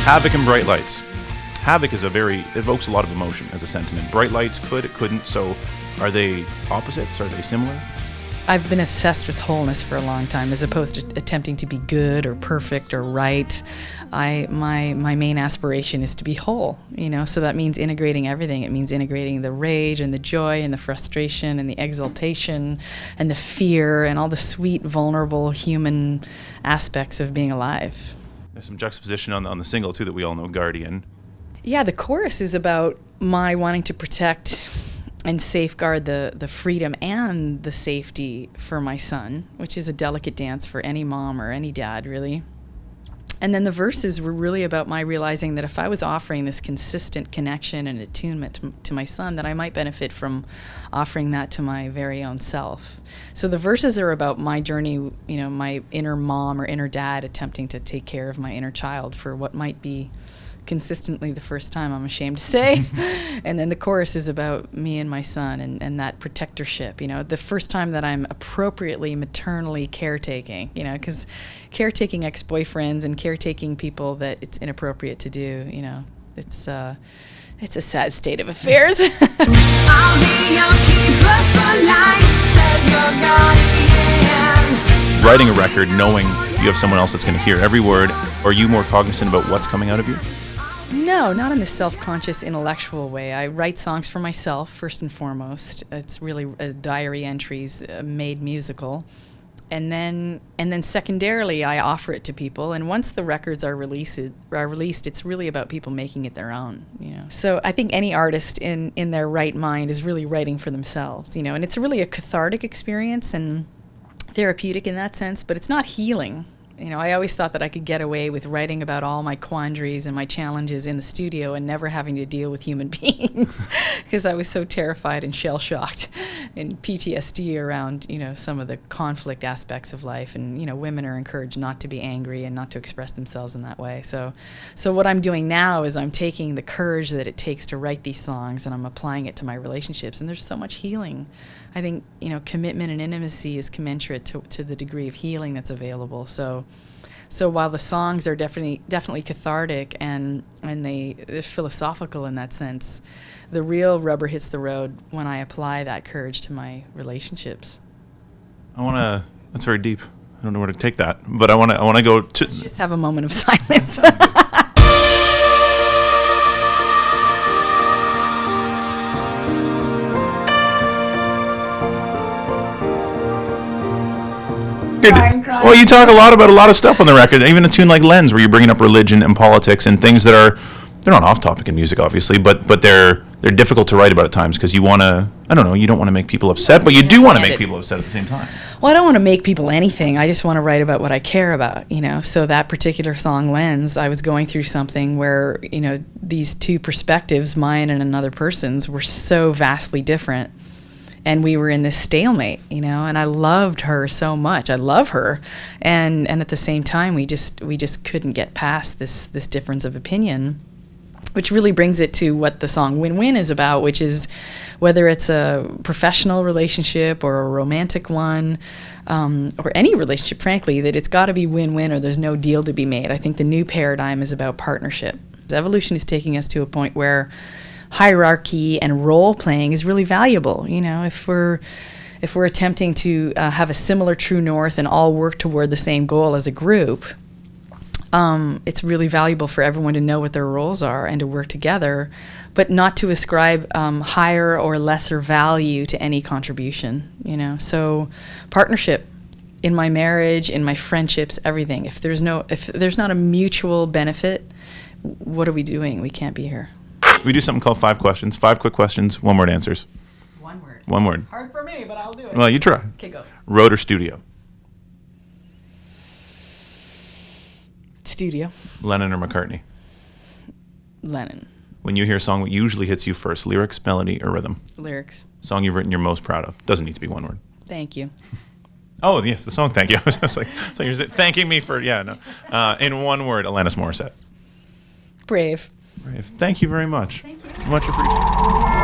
Havoc and Bright Lights. Havoc evokes a lot of emotion as a sentiment. Bright Lights it couldn't. So are they opposites? Are they similar? I've been obsessed with wholeness for a long time, as opposed to attempting to be good or perfect or right. My main aspiration is to be whole, so that means integrating everything. It means integrating the rage and the joy and the frustration and the exaltation and the fear and all the sweet, vulnerable human aspects of being alive. There's some juxtaposition on the single, too, that we all know, Guardian. Yeah, the chorus is about my wanting to protect and safeguard the freedom and the safety for my son, which is a delicate dance for any mom or any dad, really. And then the verses were really about my realizing that if I was offering this consistent connection and attunement to my son, that I might benefit from offering that to my very own self. So the verses are about my journey, my inner mom or inner dad attempting to take care of my inner child for what might be consistently the first time, I'm ashamed to say. And then the chorus is about me and my son and that protectorship, the first time that I'm appropriately maternally caretaking, because caretaking ex-boyfriends and caretaking people that it's inappropriate to do, it's a sad state of affairs. I'll be your keeper for life as your guardian. Writing a record knowing you have someone else that's going to hear every word, are you more cognizant about what's coming out of you? No, not in the self-conscious intellectual way. I write songs for myself, first and foremost. It's really diary entries made musical. And then secondarily, I offer it to people. And once the records are released, it's really about people making it their own. So I think any artist in their right mind is really writing for themselves. And it's really a cathartic experience and therapeutic in that sense, but it's not healing. I always thought that I could get away with writing about all my quandaries and my challenges in the studio and never having to deal with human beings because I was so terrified and shell-shocked and PTSD around, some of the conflict aspects of life. And, women are encouraged not to be angry and not to express themselves in that way. So what I'm doing now is I'm taking the courage that it takes to write these songs and I'm applying it to my relationships. And there's so much healing. I think, commitment and intimacy is commensurate to the degree of healing that's available. So while the songs are definitely cathartic and they're philosophical in that sense, the real rubber hits the road when I apply that courage to my relationships. That's very deep. I don't know where to take that, but I want to go to... Let's just have a moment of silence. Crying. Well, you talk a lot about a lot of stuff on the record, even a tune like Lens, where you're bringing up religion and politics and things that they're not off topic in music, obviously, but they're difficult to write about at times because you want to, you don't want to make people upset, but you do want to make people upset at the same time. Well, I don't want to make people anything. I just want to write about what I care about, So that particular song, Lens, I was going through something where, these two perspectives, mine and another person's, were so vastly different. And we were in this stalemate, and I loved her so much. I love her. And at the same time, we just couldn't get past this difference of opinion, which really brings it to what the song Win-Win is about, which is whether it's a professional relationship or a romantic one, or any relationship, frankly, that it's got to be win-win or there's no deal to be made. I think the new paradigm is about partnership. The evolution is taking us to a point where hierarchy and role playing is really valuable. If we're attempting to have a similar true north and all work toward the same goal as a group, it's really valuable for everyone to know what their roles are and to work together, but not to ascribe higher or lesser value to any contribution. So partnership in my marriage, in my friendships, everything. If there's not a mutual benefit, what are we doing? We can't be here. We do something called 5 questions. 5 quick questions, 1-word answers. 1 word. 1 word. Hard for me, but I'll do it. Well, you try. Okay, go. Road or studio? Studio. Lennon or McCartney? Lennon. When you hear a song, what usually hits you first, lyrics, melody, or rhythm? Lyrics. Song you've written you're most proud of? Doesn't need to be 1 word. Thank you. Oh, yes, the song Thank You. I was like, so you're thanking me for, in 1 word, Alanis Morissette. Brave. Brave. Thank you very much. Thank you. Much appreciated.